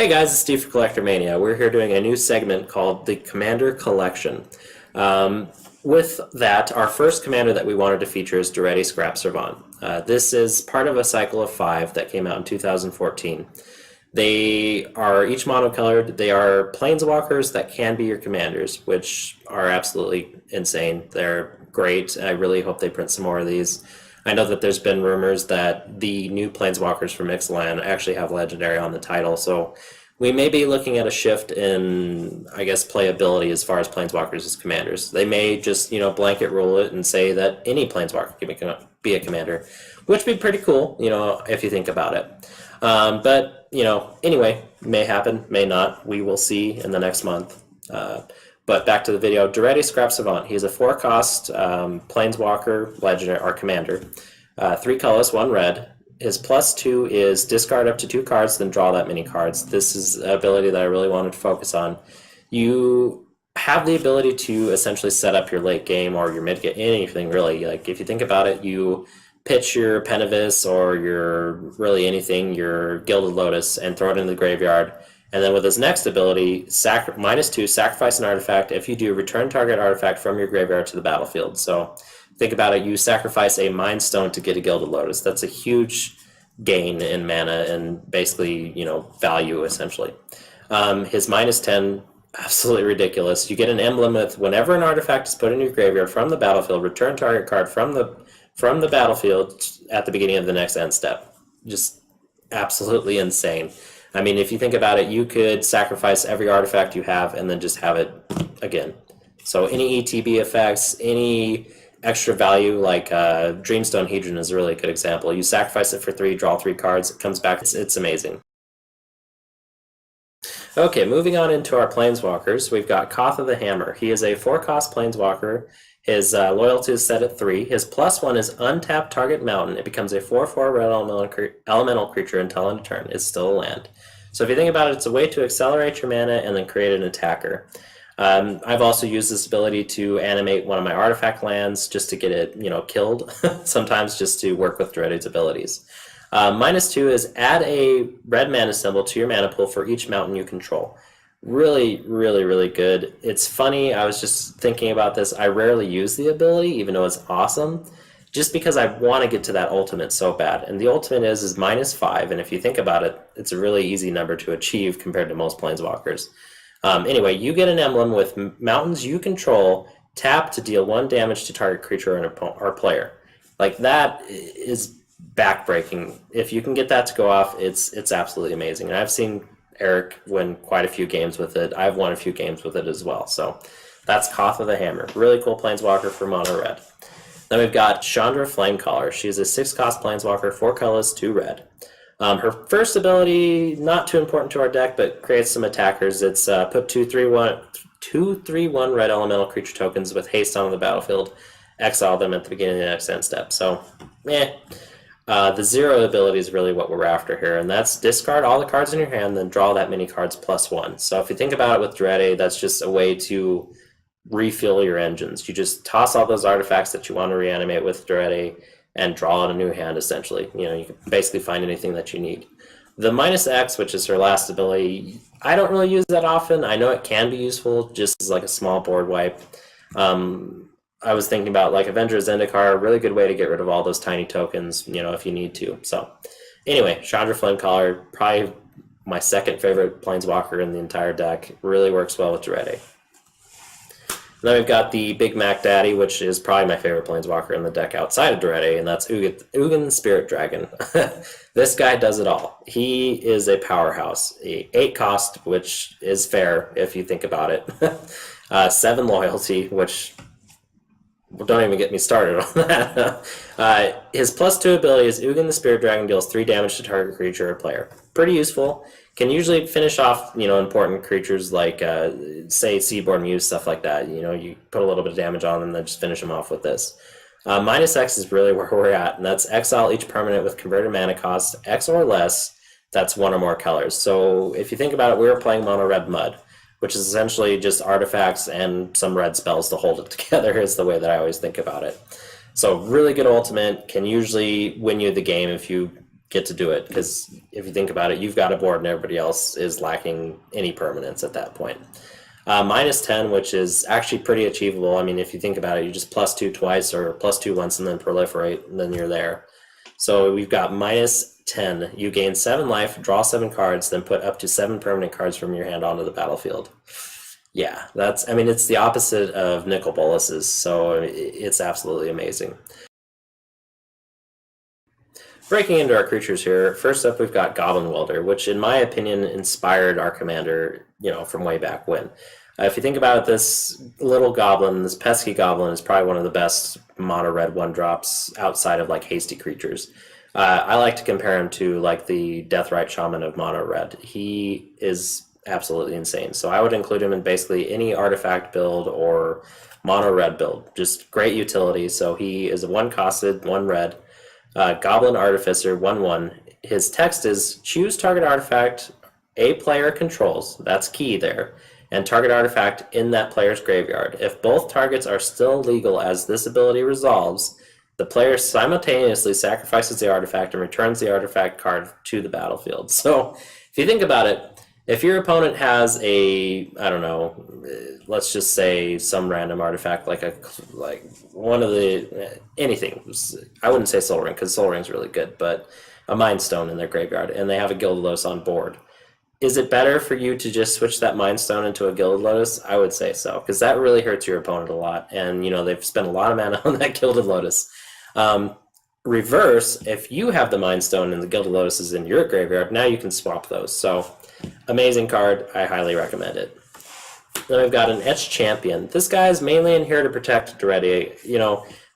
Hey guys, it's Steve for CollectorMania. We're here doing a new segment called the Commander Collection. With that, our first commander that we wanted to feature is Daretti Scrap Savant. This is part of a cycle of 5 that came out in 2014. They are each monocolored. They are planeswalkers that can be your commanders, which are absolutely insane. They're great. I really hope they print some more of these. I know that there's been rumors that the new planeswalkers from Ixalan actually have legendary on the title, so we may be looking at a shift in, I guess, playability as far as planeswalkers as commanders. They may just, blanket rule it and say that any planeswalker can be a commander, which would be pretty cool, if you think about it. But, anyway, may happen, may not. We will see in the next month. But back to the video, Daretti Scrap Savant. He's a 4-cost planeswalker, legendary, or commander. 3 colors, 1 red. His +2 is discard up to 2 cards, then draw that many cards. This is an ability that I really wanted to focus on. You have the ability to essentially set up your late game or your mid game, anything really. Like if you think about it, you pitch your Pennavis or your anything, your Gilded Lotus, and throw it into the graveyard. And then with his next ability, -2, sacrifice an artifact. If you do, return target artifact from your graveyard to the battlefield. So think about it, you sacrifice a Mind Stone to get a Gilded Lotus. That's a huge gain in mana and basically, value essentially. His -10, absolutely ridiculous. You get an emblem with whenever an artifact is put in your graveyard from the battlefield, return target card from the battlefield at the beginning of the next end step. Just absolutely insane. I mean, if you think about it, you could sacrifice every artifact you have and then just have it again. So any ETB effects, any extra value, like Dreamstone Hedron is a really good example. You sacrifice it for 3, draw 3 cards, it comes back, it's amazing. Okay, moving on into our planeswalkers, we've got Koth of the Hammer. He is a 4-cost planeswalker. His loyalty is set at 3. His +1 is untap target mountain. It becomes a 4/4 red elemental creature until end of turn. It's still a land. So if you think about it, it's a way to accelerate your mana and then create an attacker. I've also used this ability to animate one of my artifact lands just to get it, killed. Sometimes just to work with Daretti's abilities. -2 is add a red mana symbol to your mana pool for each mountain you control. Really, really, really good. It's funny, I was just thinking about this. I rarely use the ability, even though it's awesome, just because I want to get to that ultimate so bad. And the ultimate is -5, and if you think about it, it's a really easy number to achieve compared to most planeswalkers. Anyway, you get an emblem with mountains you control, tap to deal 1 damage to target creature or player. Like, that is backbreaking. If you can get that to go off, it's absolutely amazing. And I've seen Eric win quite a few games with it. I've won a few games with it as well. So that's Koth of the Hammer. Really cool planeswalker for mono red. Then we've got Chandra Flamecaller. She's a 6-cost planeswalker, 4 colors, 2 red. Her first ability, not too important to our deck, but creates some attackers. It's put 2/3/1 red elemental creature tokens with haste on the battlefield. Exile them at the beginning of the next end step. So, the 0 ability is really what we're after here, and that's discard all the cards in your hand, then draw that many cards +1. So if you think about it with Daretti, that's just a way to refill your engines. You just toss all those artifacts that you want to reanimate with Daretti and draw out a new hand, essentially. You can basically find anything that you need. The -X, which is her last ability, I don't really use that often. I know it can be useful just as like a small board wipe. I was thinking about like Avengers Zendikar, a really good way to get rid of all those tiny tokens, if you need to. So anyway, Chandra Flamecaller, probably my second favorite planeswalker in the entire deck. Really works well with Daretti. Then we've got the Big Mac Daddy, which is probably my favorite planeswalker in the deck outside of Daretti, and that's Ugin Spirit Dragon. This guy does it all. He is a powerhouse. 8-cost, which is fair if you think about it. 7 loyalty, which... Well, don't even get me started on that. His +2 ability is Ugin the Spirit Dragon deals 3 damage to target creature or player. Pretty useful. Can usually finish off, important creatures like, say, Seaborn Muse, stuff like that. You put a little bit of damage on them and then just finish them off with this. -X is really where we're at, and that's exile each permanent with converted mana cost X or less. That's 1 or more colors. So if you think about it, we were playing mono red mud, which is essentially just artifacts and some red spells to hold it together, is the way that I always think about it. So really good ultimate, can usually win you the game if you get to do it, because if you think about it, you've got a board and everybody else is lacking any permanence at that point. -10, which is actually pretty achievable. I mean, if you think about it, you just +2 twice or +2 once and then proliferate, and then you're there. So we've got -10. You gain 7 life, draw 7 cards, then put up to 7 permanent cards from your hand onto the battlefield. Yeah, that's, I mean, it's the opposite of Nicol Bolas's, so it's absolutely amazing. Breaking into our creatures here, first up we've got Goblin Welder, which in my opinion inspired our commander, from way back when. If you think about it, this little goblin, this pesky goblin, is probably one of the best mono red 1-drops outside of like hasty creatures. I like to compare him to like the Deathrite Shaman of mono red. He is absolutely insane. So I would include him in basically any artifact build or mono red build. Just great utility. So he is a 1-costed, 1 red. Goblin Artificer, 1/1. His text is choose target artifact a player controls. That's key there. And target artifact in that player's graveyard. If both targets are still legal as this ability resolves, the player simultaneously sacrifices the artifact and returns the artifact card to the battlefield. So if you think about it, if your opponent has a, I don't know, let's just say some random artifact like one of the anything. I wouldn't say Soul Ring because Soul Ring's really good, but a Mind Stone in their graveyard, and they have a Gilded Lotus on board. Is it better for you to just switch that Mind Stone into a Gilded Lotus? I would say so, because that really hurts your opponent a lot, and they've spent a lot of mana on that Gilded Lotus. Reverse, if you have the Mind Stone and the Gilded Lotus is in your graveyard, now you can swap those. So, amazing card. I highly recommend it. Then we've got an Etched Champion. This guy is mainly in here to protect Daretti.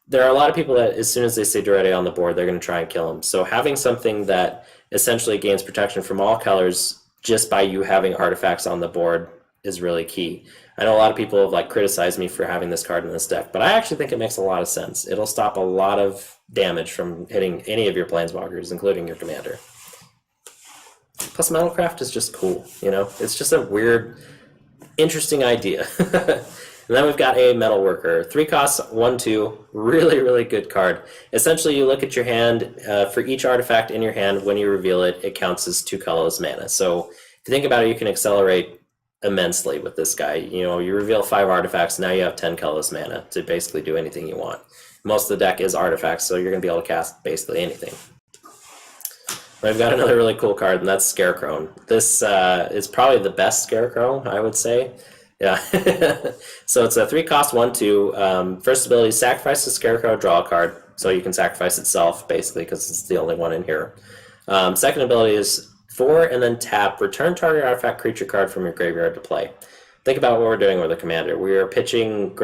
There are a lot of people that as soon as they see Daretti on the board, they're going to try and kill him. So having something that essentially gains protection from all colors just by you having artifacts on the board is really key. I know a lot of people have criticized me for having this card in this deck, but I actually think it makes a lot of sense. It'll stop a lot of damage from hitting any of your Planeswalkers, including your commander. Plus, Metalcraft is just cool, It's just a weird, interesting idea. And then we've got a Metalworker. 3 costs, 1/2. Really, really good card. Essentially, you look at your hand. For each artifact in your hand, when you reveal it, it counts as 2 colorless mana. So if you think about it, you can accelerate immensely with this guy. You reveal 5 artifacts, now you have 10 colorless mana to basically do anything you want. Most of the deck is artifacts, so you're going to be able to cast basically anything. We've got another really cool card, and that's Scarecrow. This is probably the best Scarecrow, I would say. Yeah. So it's a 3 cost, 1/2. First ability, sacrifice the Scarecrow, draw a card. So you can sacrifice itself, basically, because it's the only one in here. Second ability is 4, and then tap, return target artifact creature card from your graveyard to play. Think about what we're doing with the commander. We are pitching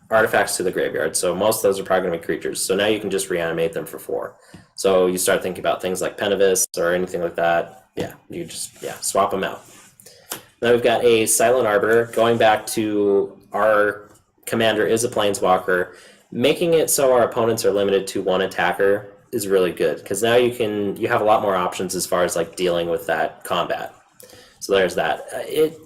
artifacts to the graveyard, so most of those are probably going to be creatures. So now you can just reanimate them for 4. So you start thinking about things like Penivis or anything like that. Yeah, you just swap them out. Now we've got a Silent Arbiter. Going back to our commander is a Planeswalker. Making it so our opponents are limited to 1 attacker is really good, because now you have a lot more options as far as dealing with that combat. So there's that. It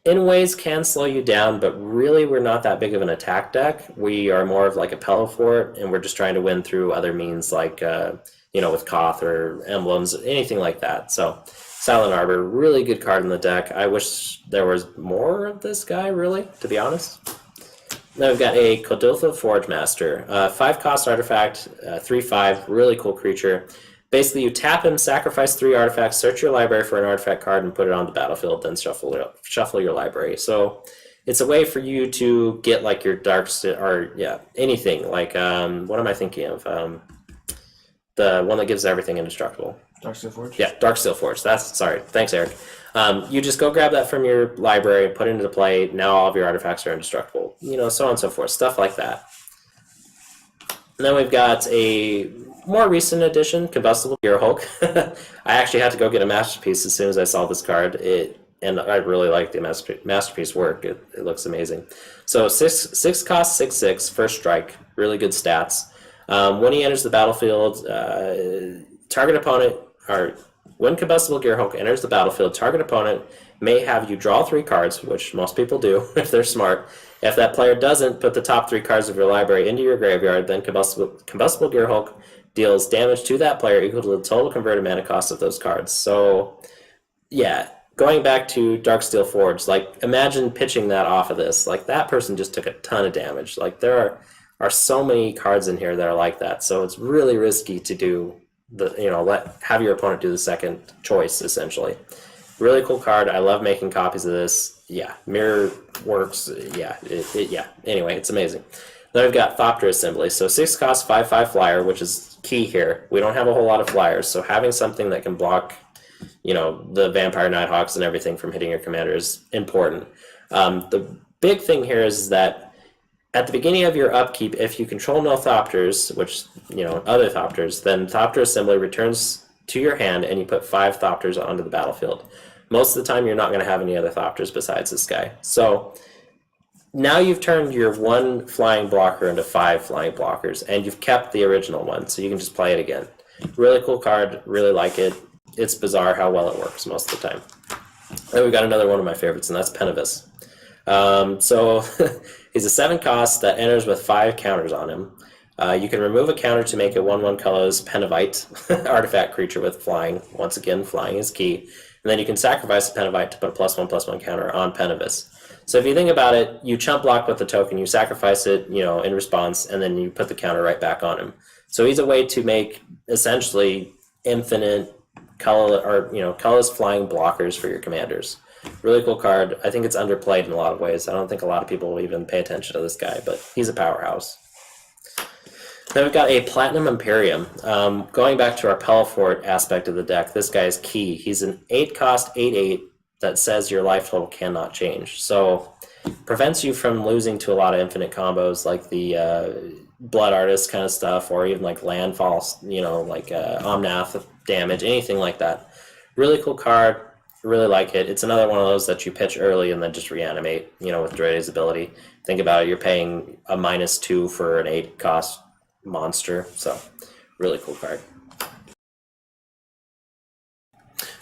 in ways can slow you down, but really we're not that big of an attack deck. We are more of a pillow fort, and we're just trying to win through other means with Koth or emblems, anything like that. So Silent Arbor, really good card in the deck. I wish there was more of this guy, really, to be honest. Now we've got a Kodiltha Forge Master. 5 cost artifact, 3/5, really cool creature. Basically, you tap him, sacrifice 3 artifacts, search your library for an artifact card, and put it on the battlefield, then shuffle your library. So it's a way for you to get your anything. What am I thinking of? The one that gives everything indestructible. Darksteel Forge? Yeah, Darksteel Forge. Sorry. Thanks, Eric. You just go grab that from your library, put it into play. Now all of your artifacts are indestructible. So on and so forth. Stuff like that. And then we've got a more recent addition, Combustible Gearhulk. I actually had to go get a Masterpiece as soon as I saw this card. And I really like the Masterpiece work. It looks amazing. So 6 cost, 6/6, first strike. Really good stats. When he enters the battlefield, target opponent, or when Combustible Gearhulk enters the battlefield, target opponent may have you draw 3 cards, which most people do if they're smart. If that player doesn't, put the top 3 cards of your library into your graveyard, then Combustible Gearhulk deals damage to that player equal to the total converted mana cost of those cards. So, yeah, going back to Darksteel Forge, like, imagine pitching that off of this. Like, that person just took a ton of damage. Like, there are so many cards in here that are like that, so it's really risky to do have your opponent do the second choice, essentially. Really cool card. I love making copies of this. Yeah, mirror works. Yeah, yeah. Anyway, it's amazing. Then we've got Thopter Assembly. So 6 cost, 5/5 flyer, which is key here. We don't have a whole lot of flyers, so having something that can block, the Vampire Nighthawks and everything from hitting your commander is important. The big thing here is that at the beginning of your upkeep, if you control no Thopters, which, other Thopters, then Thopter Assembly returns to your hand and you put 5 Thopters onto the battlefield. Most of the time, you're not going to have any other Thopters besides this guy. So now you've turned your 1 flying blocker into 5 flying blockers, and you've kept the original one, so you can just play it again. Really cool card, really like it. It's bizarre how well it works most of the time. Then we've got another one of my favorites, and that's Penavus. So he's a 7 cost that enters with 5 counters on him. You can remove a counter to make a 1/1 colorless Penavite artifact creature with flying. Once again, flying is key. And then you can sacrifice a Penavite to put a +1/+1 counter on Penavus. So if you think about it, you chump block with the token, you sacrifice it, in response, and then you put the counter right back on him. So he's a way to make essentially infinite colorless flying blockers for your commanders. Really cool card. I think it's underplayed in a lot of ways. I don't think a lot of people will even pay attention to this guy, but he's a powerhouse. Then we've got a Platinum Imperium. Going back to our Pelifort aspect of the deck, this guy is key. He's an 8 cost, 8/8 that says your life total cannot change. So prevents you from losing to a lot of infinite combos like the Blood Artist kind of stuff, or even like Landfall, like Omnath damage, anything like that. Really cool card. Really like it. It's another one of those that you pitch early and then just reanimate, with Daretti's ability. Think about it, you're paying a -2 for an 8 cost monster, so really cool card.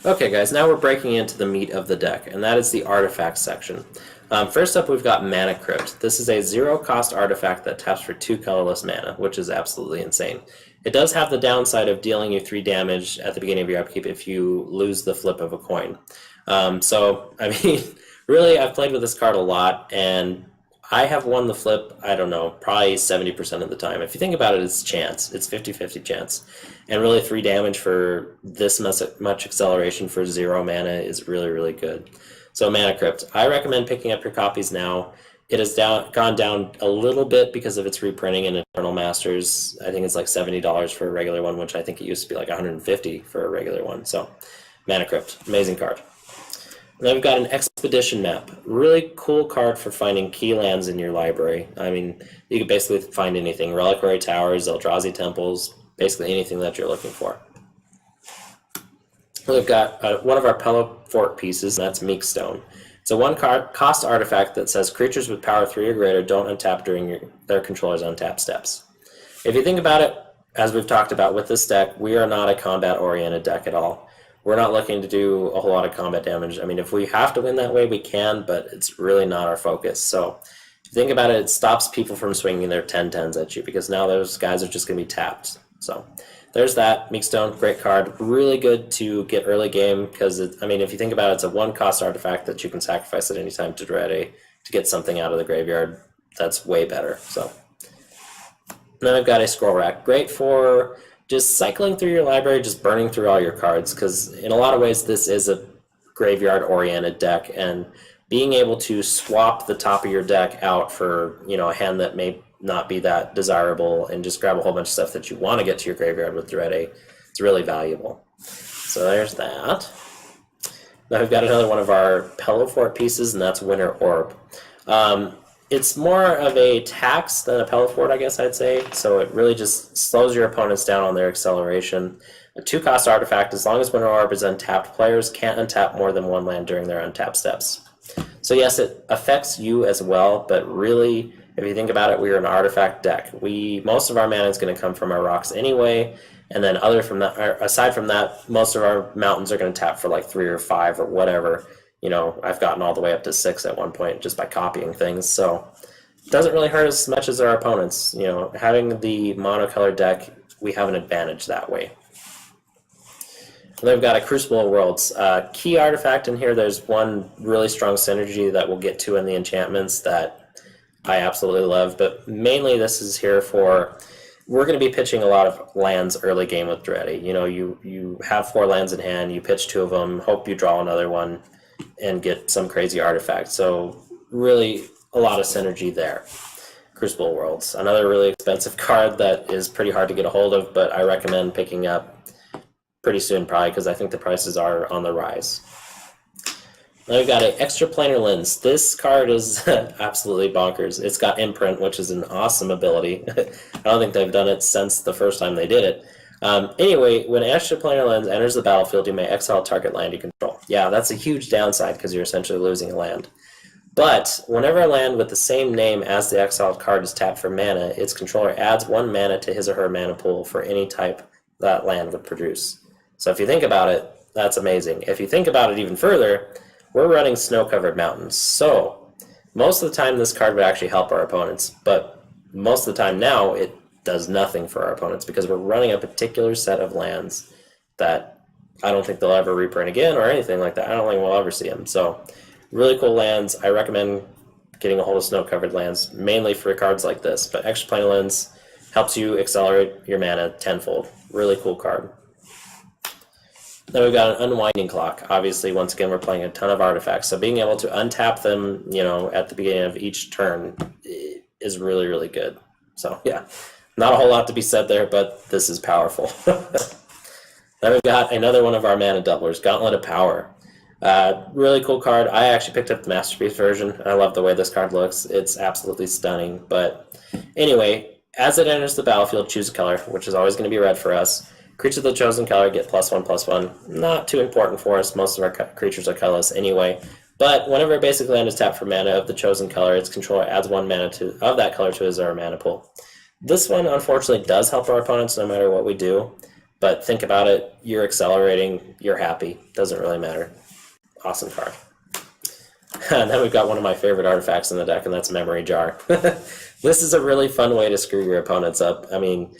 Okay guys, now we're breaking into the meat of the deck, and that is the artifact section. First up, we've got Mana Crypt. This is a 0 cost artifact that taps for 2 colorless mana, which is absolutely insane. It does have the downside of dealing you 3 damage at the beginning of your upkeep if you lose the flip of a coin. Really, I've played with this card a lot, and I have won the flip, I don't know, probably 70% of the time. If you think about it, it's chance. It's 50-50 chance. And really 3 damage for this much acceleration for 0 mana is really, really good. So Mana Crypt. I recommend picking up your copies now. It has gone down a little bit because of its reprinting in Eternal Masters. I think it's like $70 for a regular one, which I think it used to be like $150 for a regular one. So Mana Crypt, amazing card. And then we've got an Expedition Map. Really cool card for finding key lands in your library. I mean, you can basically find anything. Reliquary Towers, Eldrazi Temples, basically anything that you're looking for. We've got one of our Pelifort pieces, and that's Meekstone. It's a 1 cost artifact that says creatures with power 3 or greater don't untap during their controller's untap steps. If you think about it, as we've talked about with this deck, we are not a combat-oriented deck at all. We're not looking to do a whole lot of combat damage. I mean, if we have to win that way, we can, but it's really not our focus. So if you think about it, it stops people from swinging their 10-10s at you, because now those guys are just going to be tapped. So there's that. Meekstone, great card. Really good to get early game, because, if you think about it, it's a 1 cost artifact that you can sacrifice at any time to Daretti to get something out of the graveyard. That's way better. So then I've got a Scroll Rack. Great for just cycling through your library, just burning through all your cards, because in a lot of ways this is a graveyard-oriented deck, and being able to swap the top of your deck out for a hand that may not be that desirable and just grab a whole bunch of stuff that you want to get to your graveyard with Daretti, it's really valuable. So there's that. Now we've got another one of our Pelifort pieces, and that's Winter Orb. It's more of a tax than a Pelifort, I guess I'd say. So it really just slows your opponents down on their acceleration. A 2 cost artifact, as long as Winter Orb is untapped, players can't untap more than 1 land during their untap steps. So yes, it affects you as well, but really, if you think about it, we are an artifact deck. Most of our mana is going to come from our rocks anyway, and then aside from that, most of our mountains are going to tap for like 3 or 5 or whatever. I've gotten all the way up to 6 at one point just by copying things, so it doesn't really hurt as much as our opponents. Having the monocolored deck we have an advantage that way. And then we've got a Crucible of Worlds. Key artifact in here, there's one really strong synergy that we'll get to in the enchantments that I absolutely love, but mainly this is here for, we're going to be pitching a lot of lands early game with Daretti. You know, you have 4 lands in hand, you pitch 2 of them, hope you draw another one, and get some crazy artifact. So really a lot of synergy there. Crucible Worlds, another really expensive card that is pretty hard to get a hold of, but I recommend picking up pretty soon probably because I think the prices are on the rise. Now we've got an Extra Planar Lens. This card is absolutely bonkers. It's got Imprint, which is an awesome ability. I don't think they've done it since the first time they did it. Anyway, when Extra Planar Lens enters the battlefield, you may exile target land you control. Yeah, that's a huge downside because you're essentially losing a land. But whenever a land with the same name as the exiled card is tapped for mana, its controller adds 1 mana to his or her mana pool for any type that land would produce. So if you think about it, that's amazing. If you think about it even further, we're running snow-covered mountains. So most of the time this card would actually help our opponents, but most of the time now it does nothing for our opponents because we're running a particular set of lands that I don't think they'll ever reprint again or anything like that. I don't think we'll ever see them. So really cool lands. I recommend getting a hold of snow-covered lands, mainly for cards like this. But Extra Planar Lens helps you accelerate your mana tenfold. Really cool card. Then we've got an Unwinding Clock. Obviously, once again, we're playing a ton of artifacts, so being able to untap them, you know, at the beginning of each turn is really, really good. So yeah, not a whole lot to be said there, but this is powerful. Then we've got another one of our mana doublers, Gauntlet of Power. Really cool card. I actually picked up the Masterpiece version. I love the way this card looks. It's absolutely stunning. But anyway, as it enters the battlefield, choose a color, which is always going to be red for us. Creatures of the chosen color get +1/+1. Not too important for us. Most of our creatures are colorless anyway. But whenever a basic land is tapped for mana of the chosen color, its controller adds 1 mana of that color to his or her mana pool. This one, unfortunately, does help our opponents no matter what we do. But think about it. You're accelerating. You're happy. Doesn't really matter. Awesome card. And then we've got one of my favorite artifacts in the deck, and that's Memory Jar. This is a really fun way to screw your opponents up. I mean,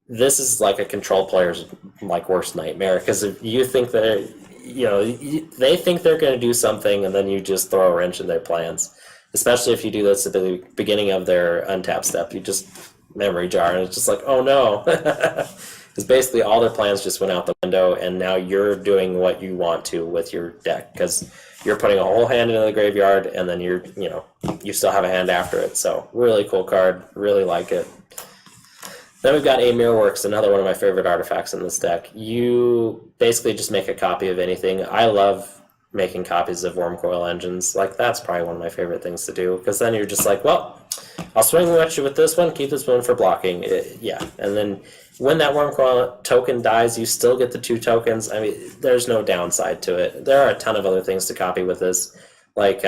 this is like a control player's worst nightmare, because if you think that, you know, they think they're going to do something, and then you just throw a wrench in their plans. Especially if you do this at the beginning of their untap step, you just Memory Jar, and it's just like, oh no. Because basically all their plans just went out the window, and now you're doing what you want to with your deck, because you're putting a whole hand into the graveyard, and then you still have a hand after it. So really cool card, really like it. Then we've got a Mirrorworks, another one of my favorite artifacts in this deck. You basically just make a copy of anything. I love making copies of Wormcoil Engines. Like, that's probably one of my favorite things to do, because then you're just like, well, I'll swing at you with this one, keep this one for blocking. Yeah, and then when that Wormcoil token dies, you still get the 2 tokens. I mean, there's no downside to it. There are a ton of other things to copy with this, like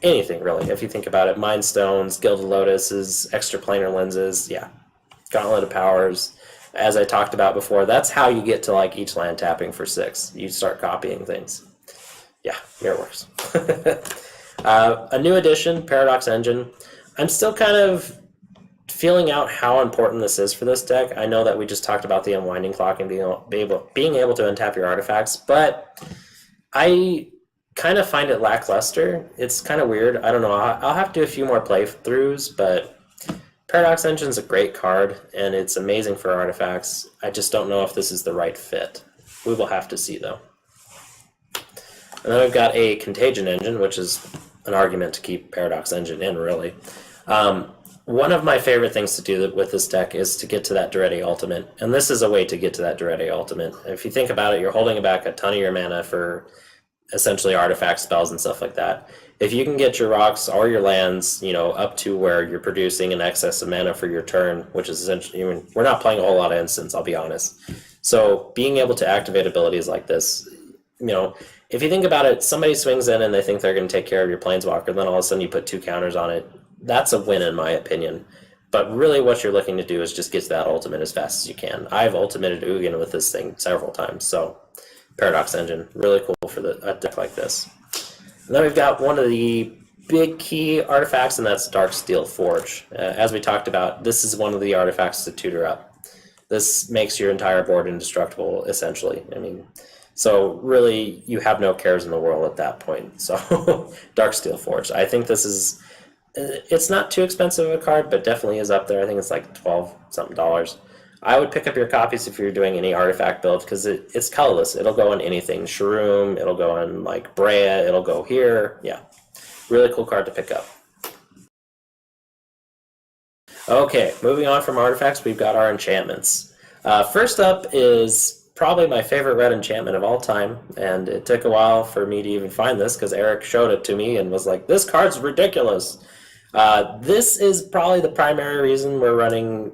anything really, if you think about it. Mind Stones, Gilded Lotuses, Extra Planar Lenses, yeah. Gauntlet of Powers. As I talked about before, that's how you get to like each land tapping for 6. You start copying things. Yeah, Mirrorworks. A new addition, Paradox Engine. I'm still kind of feeling out how important this is for this deck. I know that we just talked about the Unwinding Clock and being able to untap your artifacts, but I kind of find it lackluster. It's kind of weird. I don't know. I'll have to do a few more playthroughs, but Paradox Engine's a great card, and it's amazing for artifacts. I just don't know if this is the right fit. We will have to see, though. And then we've got a Contagion Engine, which is an argument to keep Paradox Engine in, really. One of my favorite things to do with this deck is to get to that Daretti Ultimate, and this is a way to get to that Daretti Ultimate. If you think about it, you're holding back a ton of your mana for essentially artifact spells and stuff like that. If you can get your rocks or your lands, up to where you're producing an excess of mana for your turn, which is essentially, we're not playing a whole lot of instants, I'll be honest. So being able to activate abilities like this, if you think about it, somebody swings in and they think they're going to take care of your Planeswalker, then all of a sudden you put 2 counters on it. That's a win in my opinion. But really what you're looking to do is just get to that ultimate as fast as you can. I've ultimated Ugin with this thing several times, so Paradox Engine, really cool for a deck like this. And then we've got one of the big key artifacts, and that's Darksteel Forge. As we talked about, this is one of the artifacts to tutor up. This makes your entire board indestructible, essentially. I mean, so really, you have no cares in the world at that point. So, Darksteel Forge. I think this is, it's not too expensive of a card, but definitely is up there. I think it's like $12-something. I would pick up your copies if you're doing any artifact build, because it's colorless. It'll go in anything. Shroom, it'll go in like Brea, it'll go here. Yeah, really cool card to pick up. Okay, moving on from artifacts, we've got our enchantments. First up is probably my favorite red enchantment of all time, and it took a while for me to even find this because Eric showed it to me and was like, this card's ridiculous. This is probably the primary reason we're running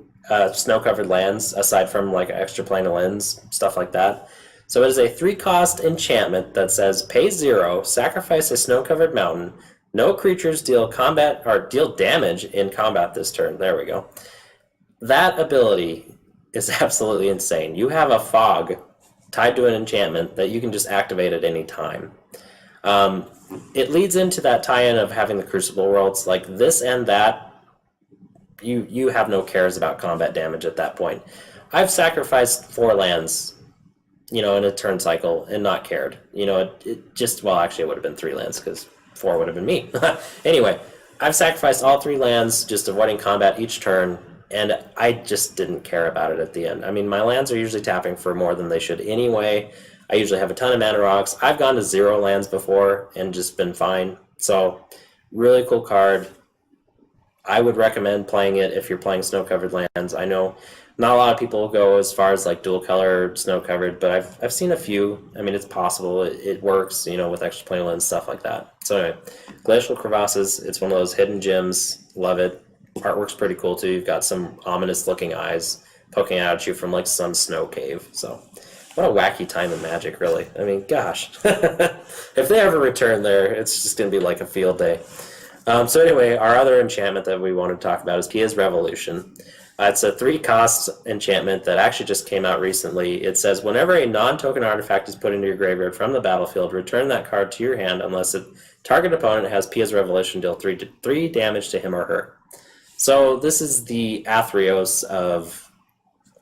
snow-covered lands, aside from like extra plane of lens, stuff like that. So it is a 3-cost enchantment that says pay 0, sacrifice a snow-covered mountain. No creatures deal combat or deal damage in combat this turn. There we go. That ability is absolutely insane. You have a fog tied to an enchantment that you can just activate at any time. It leads into that tie-in of having the Crucible Worlds. Like this and that, you have no cares about combat damage at that point. I've sacrificed 4 lands, in a turn cycle and not cared. It just, well, actually it would have been 3 lands because 4 would have been me. Anyway, I've sacrificed all 3 lands, just avoiding combat each turn, and I just didn't care about it at the end. I mean, my lands are usually tapping for more than they should anyway. I usually have a ton of mana rocks. I've gone to 0 lands before and just been fine. So, really cool card. I would recommend playing it if you're playing snow-covered lands. I know not a lot of people go as far as like dual color snow-covered, but I've seen a few. I mean, it's possible. It works, with extra plane lens, stuff like that. So anyway, Glacial Crevasses, it's one of those hidden gems. Love it. Artwork's pretty cool too. You've got some ominous looking eyes poking out at you from like some snow cave. So what a wacky time in Magic, really. I mean, gosh. If they ever return there, it's just going to be like a field day. So anyway, our other enchantment that we want to talk about is Pia's Revolution. It's a 3-cost enchantment that actually just came out recently. It says, whenever a non-token artifact is put into your graveyard from the battlefield, return that card to your hand unless a target opponent has Pia's Revolution, deal 3 damage to him or her. So this is the Athreos of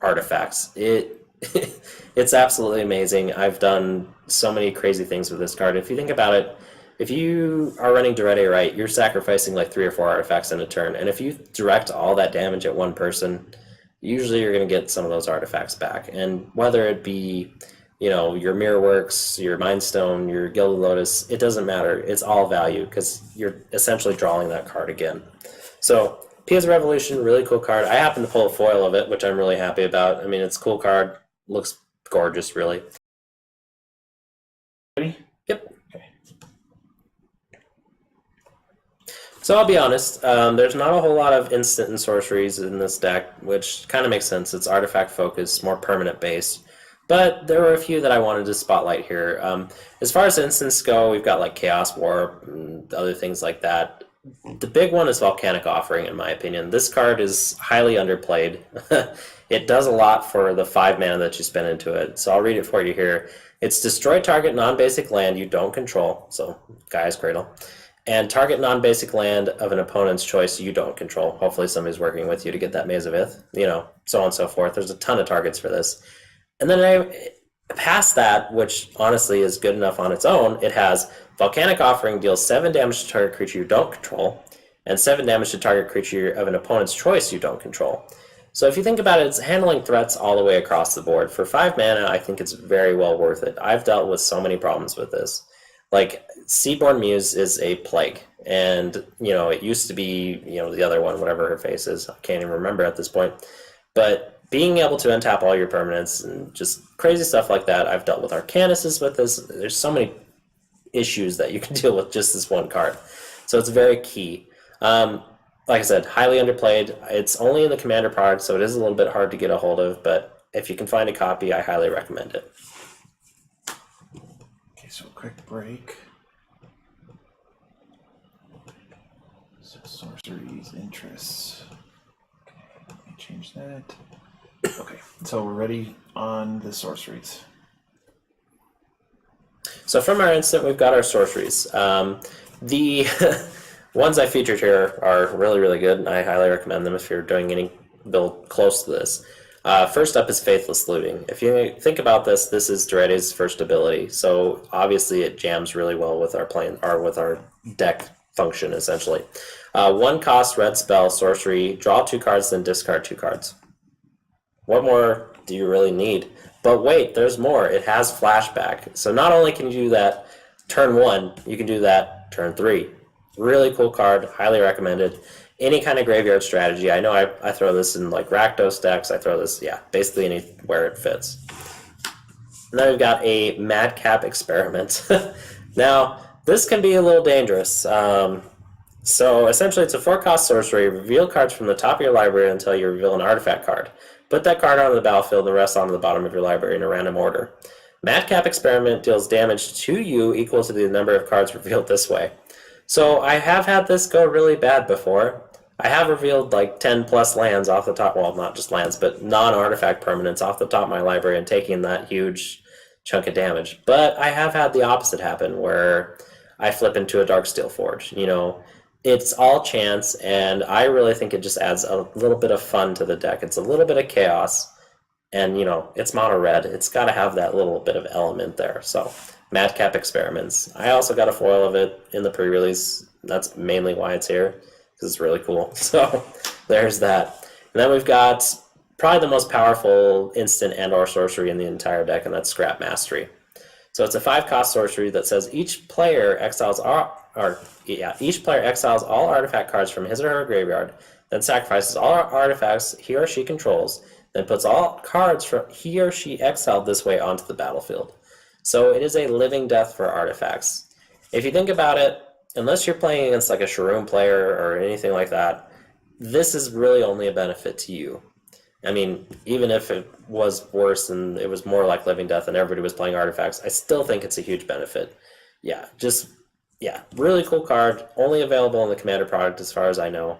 artifacts. It's absolutely amazing. I've done so many crazy things with this card. If you think about it, if you are running Daretti right, you're sacrificing like 3 or 4 artifacts in a turn, and if you direct all that damage at one person, usually you're going to get some of those artifacts back. And whether it be, your Mirrorworks, your Mind Stone, your Gilded Lotus, it doesn't matter. It's all value because you're essentially drawing that card again. So Pia's Revolution, really cool card. I happen to pull a foil of it, which I'm really happy about. I mean, it's a cool card. Looks gorgeous, really. Ready? Yep. Okay. So I'll be honest, there's not a whole lot of instant and sorceries in this deck, which kind of makes sense. It's artifact focused, more permanent based. But there were a few that I wanted to spotlight here. As far as instants go, we've got like Chaos Warp and other things like that. The big one is Volcanic Offering, in my opinion. This card is highly underplayed. It does a lot for the 5 mana that you spend into it, so I'll read it for you here. It's destroy target non-basic land you don't control, so Gaia's Cradle, and target non-basic land of an opponent's choice you don't control. Hopefully somebody's working with you to get that Maze of Ith, so on and so forth. There's a ton of targets for this. And then past that, which honestly is good enough on its own, it has Volcanic Offering deals 7 damage to target creature you don't control, and 7 damage to target creature of an opponent's choice you don't control. So if you think about it, it's handling threats all the way across the board. For 5 mana, I think it's very well worth it. I've dealt with so many problems with this. Like, Seaborn Muse is a plague, and, it used to be, the other one, whatever her face is, I can't even remember at this point. But being able to untap all your permanents and just crazy stuff like that, I've dealt with Arcanuses with this. There's so many issues that you can deal with just this one card. So it's very key. Like I said, highly underplayed. It's only in the Commander product, so it is a little bit hard to get a hold of, but if you can find a copy, I highly recommend it. Okay, so quick break. So sorceries, interests. Okay, let me change that. Okay, so we're ready on the sorceries. So from our instant, we've got our sorceries. Ones I featured here are really, really good, and I highly recommend them if you're doing any build close to this. First up is Faithless Looting. If you think about this, this is Daretti's first ability, so obviously it jams really well with our with our deck function, essentially. One cost, red spell, sorcery, draw 2 cards, then discard 2 cards. What more do you really need? But wait, there's more. It has flashback. So not only can you do that turn 1, you can do that turn 3. Really cool card, highly recommended. Any kind of graveyard strategy. I know I throw this in like Rakdos decks. I throw this, yeah, basically anywhere it fits. And then we've got a Madcap Experiment. Now, this can be a little dangerous. So essentially it's a 4-cost sorcery. Reveal cards from the top of your library until you reveal an artifact card. Put that card onto the battlefield and the rest onto the bottom of your library in a random order. Madcap Experiment deals damage to you equal to the number of cards revealed this way. So I have had this go really bad before. I have revealed like 10 plus lands off the top, well, not just lands, but non-artifact permanents off the top of my library and taking that huge chunk of damage. But I have had the opposite happen where I flip into a Darksteel Forge. You know, it's all chance, and I really think it just adds a little bit of fun to the deck. It's a little bit of chaos, and you know, it's mono red. It's got to have that little bit of element there. So Madcap Experiments. I also got a foil of it in the pre-release. That's mainly why it's here, because it's really cool. So there's that. And then we've got probably the most powerful instant and or sorcery in the entire deck, and that's Scrap Mastery. So it's a 5-cost sorcery that says each player exiles all artifact cards from his or her graveyard, then sacrifices all artifacts he or she controls, then puts all cards from he or she exiled this way onto the battlefield. So it is a living death for artifacts. If you think about it, unless you're playing against like a Shroom player or anything like that, this is really only a benefit to you. I mean, even if it was worse and it was more like living death and everybody was playing artifacts, I still think it's a huge benefit. Yeah, really cool card. Only available in the Commander product as far as I know.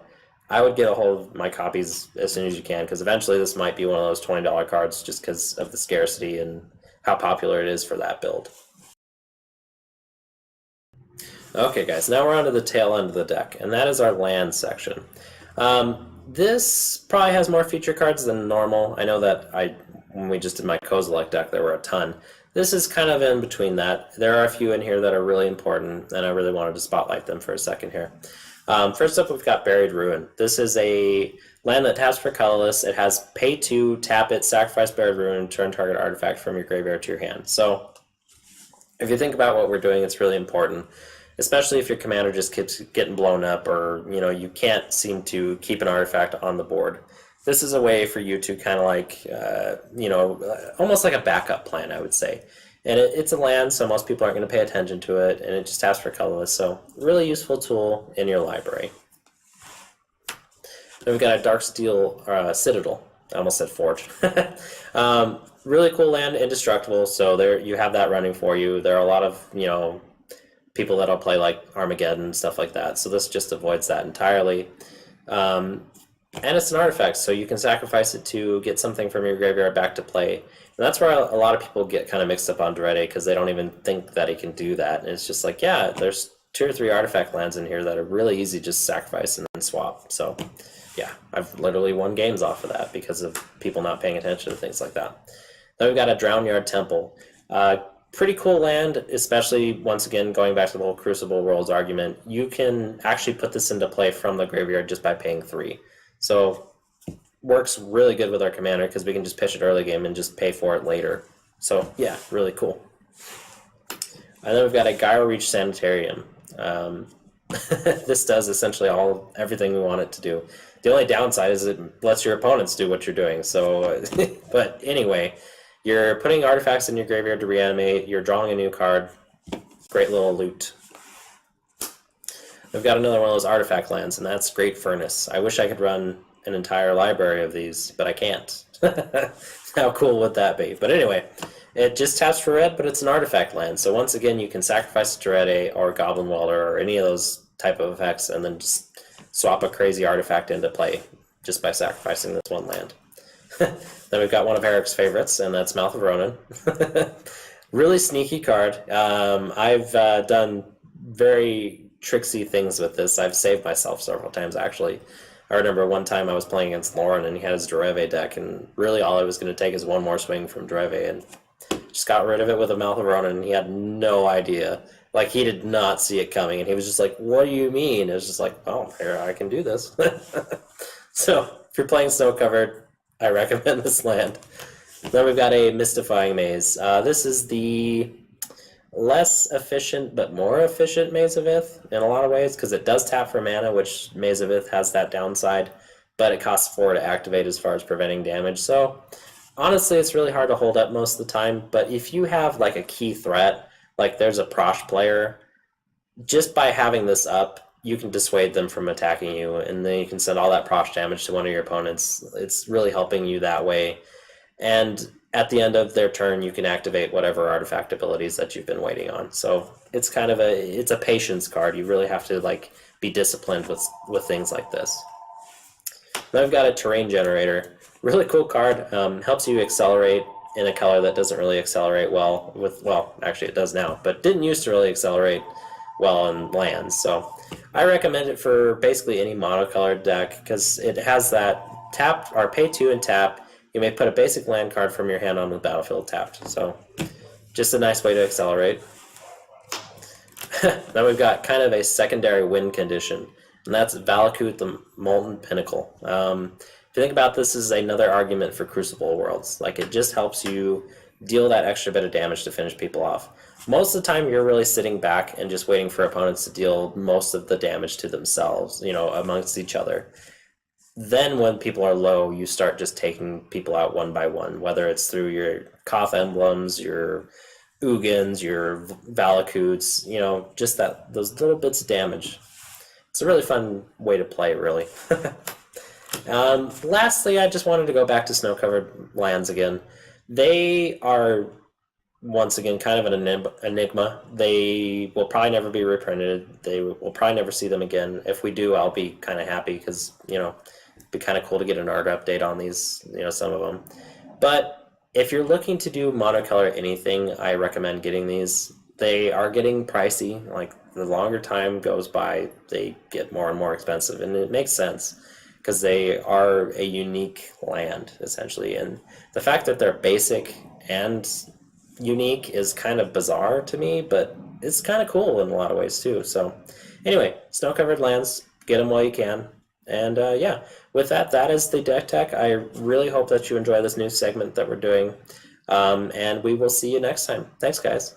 I would get a hold of my copies as soon as you can, because eventually this might be one of those $20 cards just because of the scarcity and how popular it is for that build. Okay guys, now we're on to the tail end of the deck, and that is our land section. This probably has more feature cards than normal. I know that when we just did my Kozilek deck, there were a ton. This is kind of in between that. There are a few in here that are really important, and I really wanted to spotlight them for a second here. First up, we've got Buried Ruin. This is a land that taps for colorless. It has pay 2, tap it, sacrifice Buried Ruin, turn target artifact from your graveyard to your hand. So if you think about what we're doing, it's really important, especially if your commander just keeps getting blown up, or you know, you can't seem to keep an artifact on the board. This is a way for you to kind of like, almost like a backup plan, I would say. And it's a land, so most people aren't going to pay attention to it, and it just taps for colorless, so really useful tool in your library. Then we've got a Darksteel Citadel. I almost said Forge. Really cool land, indestructible, so there you have that running for you. There are a lot of, people that'll play like Armageddon, stuff like that, so this just avoids that entirely. And it's an artifact, so you can sacrifice it to get something from your graveyard back to play. And that's where a lot of people get kind of mixed up on Daretti, because they don't even think that he can do that. And it's just like, yeah, there's 2 or 3 artifact lands in here that are really easy to just sacrifice and then swap. So yeah, I've literally won games off of that because of people not paying attention to things like that. Then we've got a Drownyard Temple. Pretty cool land, especially, once again, going back to the whole Crucible Worlds argument. You can actually put this into play from the graveyard just by paying 3. So works really good with our commander, because we can just pitch it early game and just pay for it later. So yeah, really cool. And then we've got a Gyro Reach Sanitarium. This does essentially everything we want it to do. The only downside is it lets your opponents do what you're doing. So, but anyway, you're putting artifacts in your graveyard to reanimate. You're drawing a new card. Great little loot. We've got another one of those artifact lands, and that's Great Furnace. I wish I could run an entire library of these, but I can't. How cool would that be? But anyway, it just taps for red, but it's an artifact land. So once again, you can sacrifice Daretti or Goblin Welder or any of those type of effects, and then just swap a crazy artifact into play just by sacrificing this one land. Then we've got one of Eric's favorites, and that's Mouth of Ronan. Really sneaky card. I've done very tricksy things with this. I've saved myself several times, actually. I remember one time I was playing against Lauren, and he had his Dareve deck, and really all I was going to take is one more swing from Dareve, and just got rid of it with a Mouth of Ronan, and he had no idea. Like, he did not see it coming, and he was just like, what do you mean? It was just like, oh, here, I can do this. So, if you're playing Snow Covered, I recommend this land. Then we've got a Mystifying Maze. This is the less efficient but more efficient Maze of Ith in a lot of ways, because it does tap for mana, which Maze of Ith has that downside, but it costs 4 to activate as far as preventing damage. So, honestly, it's really hard to hold up most of the time, but if you have like a key threat, like there's a Prosh player, just by having this up, you can dissuade them from attacking you, and then you can send all that Prosh damage to one of your opponents. It's really helping you that way. And at the end of their turn, you can activate whatever artifact abilities that you've been waiting on. So it's kind of it's a patience card. You really have to like be disciplined with things like this. Then I've got a Terrain Generator. Really cool card. Helps you accelerate in a color that doesn't really accelerate well with, well, actually it does now, but didn't used to really accelerate well in lands. So I recommend it for basically any monocolored deck, because it has that tap, or pay 2 and tap. You may put a basic land card from your hand on the battlefield tapped. So just a nice way to accelerate. Then we've got kind of a secondary win condition, and that's Valakut the Molten Pinnacle. If you think about this as another argument for Crucible Worlds, like it just helps you deal that extra bit of damage to finish people off. Most of the time you're really sitting back and just waiting for opponents to deal most of the damage to themselves, you know, amongst each other. Then when people are low, you start just taking people out one by one, whether it's through your Koth Emblems, your Ugins, your Valakuts, you know, just those little bits of damage. It's a really fun way to play, really. Lastly, I just wanted to go back to snow-covered lands again. They are, once again, kind of an enigma. They will probably never be reprinted. They will probably never see them again. If we do, I'll be kind of happy, because, you know, it'd be kind of cool to get an art update on these, you know, some of them. But if you're looking to do monocolor anything, I recommend getting these. They are getting pricey. Like, the longer time goes by, they get more and more expensive, and it makes sense, because they are a unique land, essentially. And the fact that they're basic and unique is kind of bizarre to me, but it's kind of cool in a lot of ways too. So anyway, snow-covered lands, get them while you can. And yeah, with that, that is the deck tech. I really hope that you enjoy this new segment that we're doing. And we will see you next time. Thanks, guys.